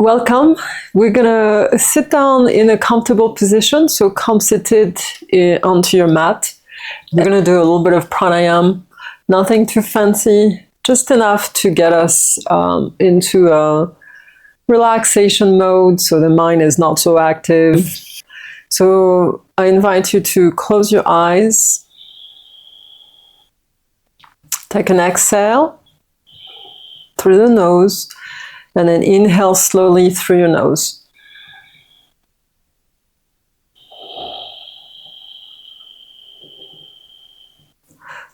Welcome. We're gonna sit down in a comfortable position, so come seated onto your mat. We're gonna do a little bit of pranayam, nothing too fancy, just enough to get us into a relaxation mode so the mind is not so active. So I invite you to close your eyes, take an exhale through the nose, and then inhale slowly through your nose.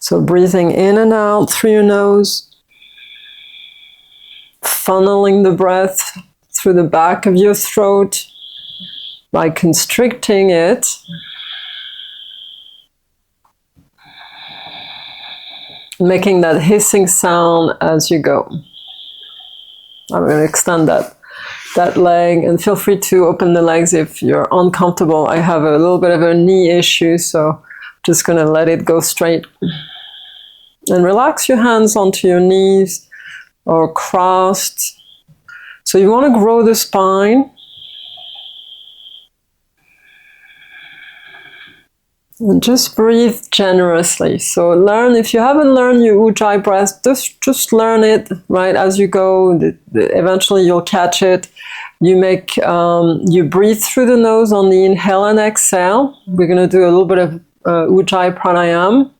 So breathing in and out through your nose, funneling the breath through the back of your throat by constricting it. Making that hissing sound as you go. I'm going to extend that leg, and feel free to open the legs if you're uncomfortable. I have a little bit of a knee issue, so I'm just going to let it go straight. And relax your hands onto your knees or crossed. So you want to grow the spine. And just breathe generously. So learn, if you haven't learned your Ujjayi breath, just learn it right as you go. Eventually you'll catch it. You breathe through the nose on the inhale and exhale. We're going to do a little bit of Ujjayi Pranayam.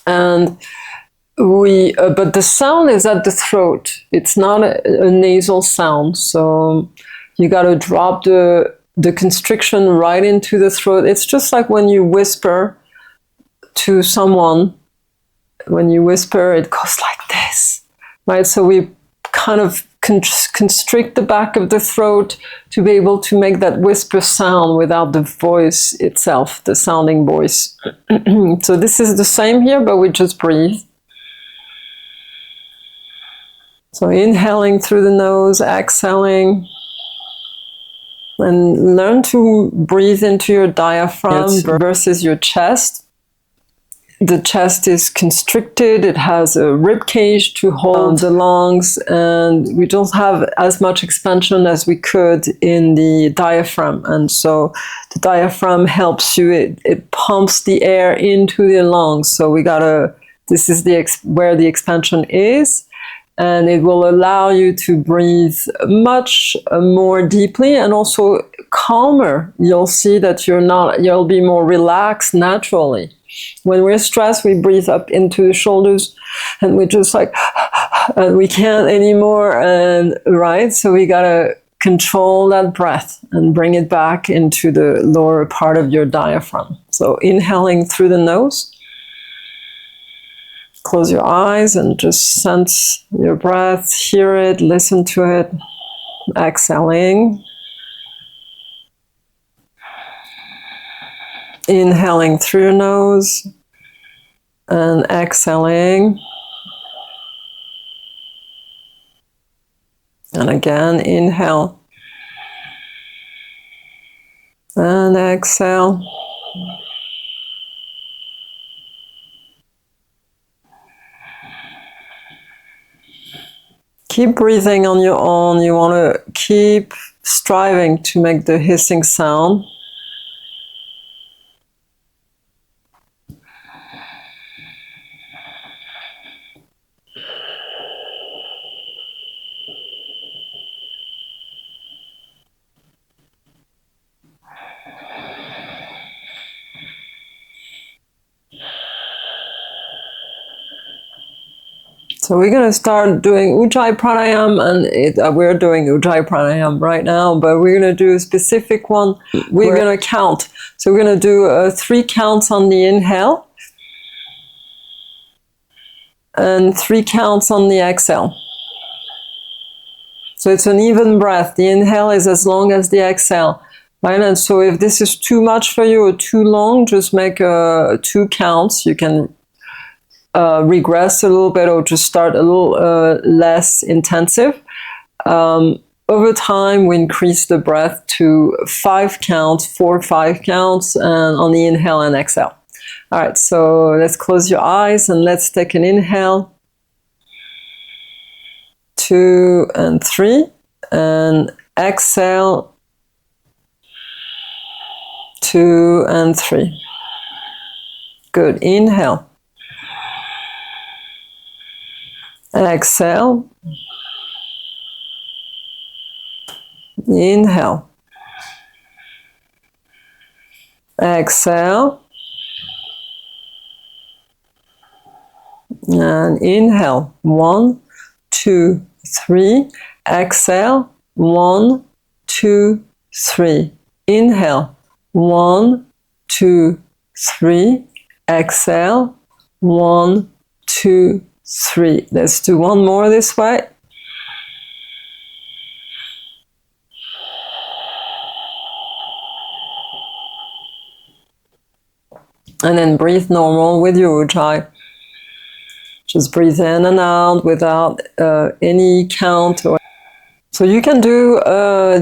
And but the sound is at the throat. It's not a nasal sound. So you got to drop the constriction right into the throat. It's just like when you whisper to someone. When you whisper, it goes like this, right? So we kind of constrict the back of the throat to be able to make that whisper sound without the voice itself, the sounding voice. So this is the same here, but we just breathe. So inhaling through the nose, exhaling. And learn to breathe into your diaphragm versus your chest. The chest is constricted, it has a rib cage to hold the lungs, and we don't have as much expansion as we could in the diaphragm. And so the diaphragm helps you, it pumps the air into the lungs. So this is where the expansion is. And it will allow you to breathe much more deeply and also calmer. You'll see that you'll be more relaxed naturally. When we're stressed, we breathe up into the shoulders and we're just like, and we can't anymore. And right, so we gotta control that breath and bring it back into the lower part of your diaphragm. So inhaling through the nose. Close your eyes and just sense your breath, hear it, listen to it. Exhaling. Inhaling through your nose and exhaling. And again, inhale and exhale. Keep breathing on your own. You want to keep striving to make the hissing sound. So we're going to start doing Ujjayi Pranayam, and we're doing Ujjayi Pranayam right now, but we're going to do a specific one. We're going to count. So we're going to do 3 counts on the inhale and 3 counts on the exhale. So it's an even breath. The inhale is as long as the exhale. Right? And so if this is too much for you or too long, just make 2 counts. You can regress a little bit or just start a little less intensive. Over time, we increase the breath to 5 counts, 4 or 5 counts, and on the inhale and exhale. All right, so let's close your eyes and let's take an inhale, 2 and 3, and exhale, 2 and 3. Good. Inhale. Exhale. Inhale. Exhale. And inhale. 1, 2, 3. Exhale. 1, 2, 3. Inhale. 1, 2, 3. Exhale. 1, 2, 3. Let's do one more this way. And then breathe normal with your Ujjayi. Just breathe in and out without any count. So you can do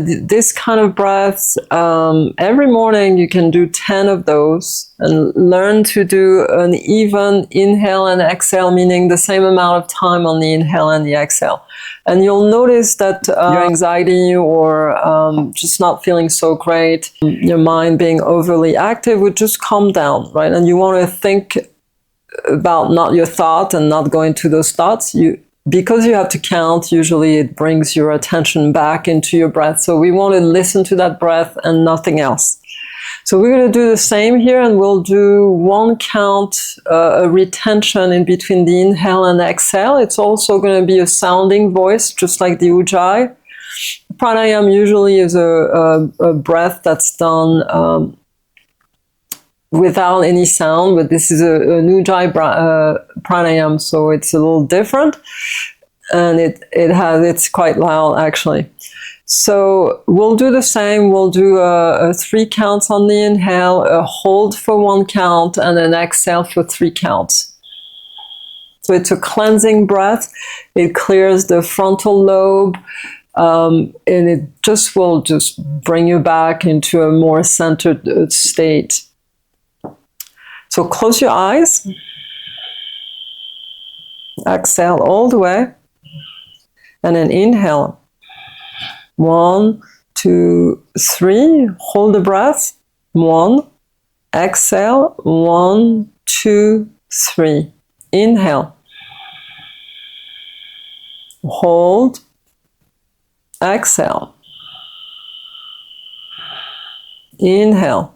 this kind of breaths every morning. You can do 10 of those and learn to do an even inhale and exhale, meaning the same amount of time on the inhale and the exhale. And you'll notice that your anxiety or just not feeling so great, your mind being overly active would just calm down, right? And you want to think about not your thought and not going to those thoughts. Because you have to count, usually it brings your attention back into your breath. So we want to listen to that breath and nothing else. So we're going to do the same here, and we'll do 1 count, a retention in between the inhale and exhale. It's also going to be a sounding voice, just like the Ujjayi. Pranayam usually is a breath that's done without any sound, but this is an Ujjayi Pranayam, so it's a little different, and it's quite loud actually. So we'll do the same. We'll do 3 counts on the inhale, a hold for 1 count, and an exhale for 3 counts. So it's a cleansing breath. It clears the frontal lobe, and it will just bring you back into a more centered state. So close your eyes, exhale all the way, and then inhale. 1, 2, 3, hold the breath. 1, exhale. 1, 2, 3. Inhale. Hold, exhale. Inhale.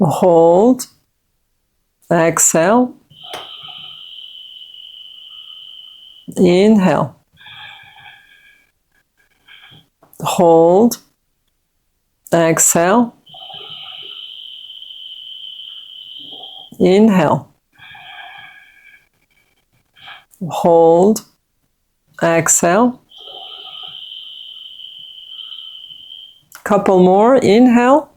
Hold, exhale, inhale, hold, exhale, inhale, hold, exhale. Couple more, inhale.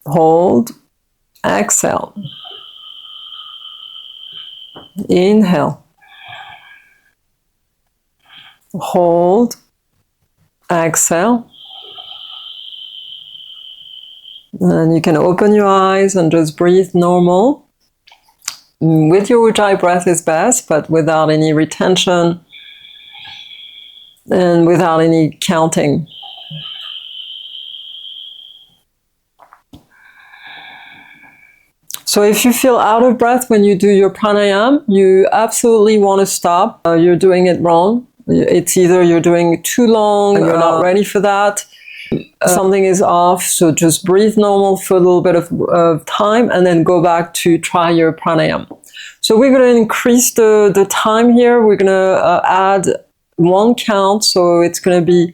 Hold, exhale, inhale, hold, exhale, and you can open your eyes and just breathe normal. With your Ujjayi breath is best, but without any retention and without any counting. So if you feel out of breath when you do your pranayam, you absolutely want to stop. You're doing it wrong. It's either you're doing it too long, you're not ready for that, something is off. So just breathe normal for a little bit of time and then go back to try your pranayam. So we're going to increase the time here. We're going to add 1 count. So it's going to be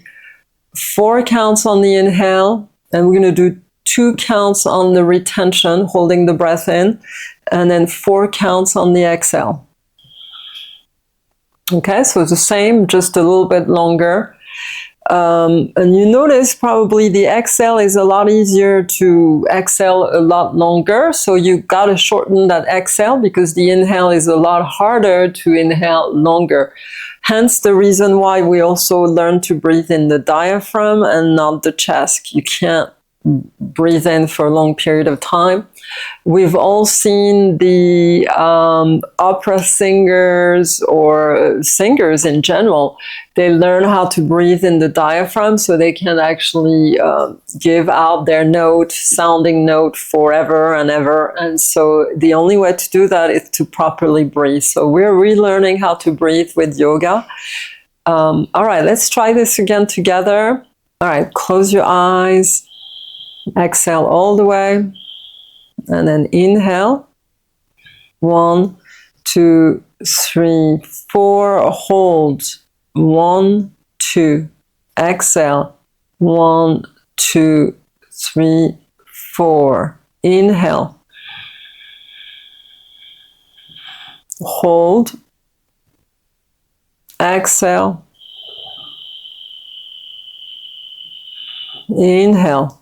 4 counts on the inhale, and we're going to do 2 counts on the retention, holding the breath in, and then 4 counts on the exhale. Okay, so it's the same, just a little bit longer. And you notice probably the exhale is a lot easier to exhale a lot longer. So you got to shorten that exhale because the inhale is a lot harder to inhale longer. Hence the reason why we also learn to breathe in the diaphragm and not the chest. You can't breathe in for a long period of time. We've all seen the opera singers or singers in general. They learn how to breathe in the diaphragm so they can actually give out their note, sounding note forever and ever. And so the only way to do that is to properly breathe. So we're relearning how to breathe with yoga. All right, let's try this again together. All right, close your eyes. Exhale all the way. And then inhale. 1, 2, 3, 4. Hold. 1, 2. Exhale. 1, 2, 3, 4. Inhale. Hold. Exhale. Inhale.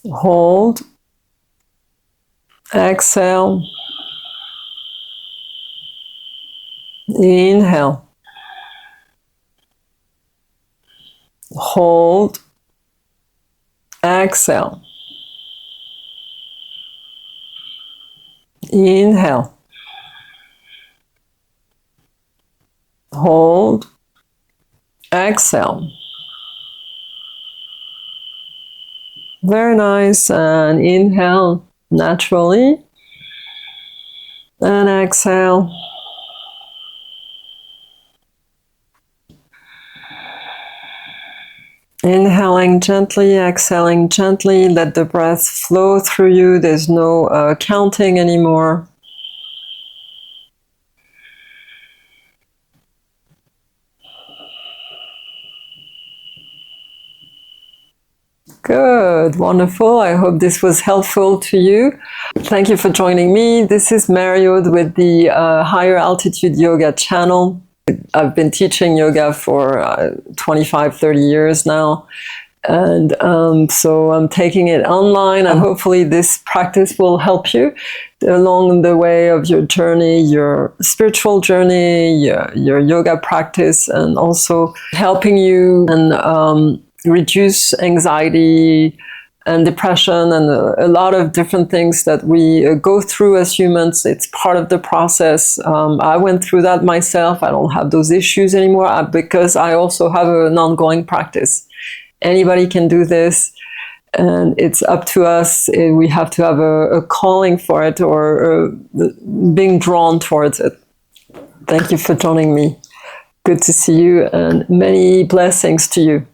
Hold. Exhale. Inhale. Hold. Exhale. Inhale. Hold. Exhale. Very nice. And inhale naturally. And exhale. Inhaling gently, exhaling gently. Let the breath flow through you. There's no counting anymore. Good, wonderful. I hope this was helpful to you. Thank you for joining me. This is Marie-Aude with the Higher Altitude Yoga channel. I've been teaching yoga for 25, 30 years now. And so I'm taking it online, and hopefully this practice will help you along the way of your journey, your spiritual journey, your yoga practice, and also helping you and reduce anxiety and depression and a lot of different things that we go through as humans. It's part of the process. I went through that myself. I don't have those issues anymore because I also have an ongoing practice. Anybody can do this, and it's up to us. We have to have a calling for it or being drawn towards it. Thank you for joining me. Good to see you, and many blessings to you.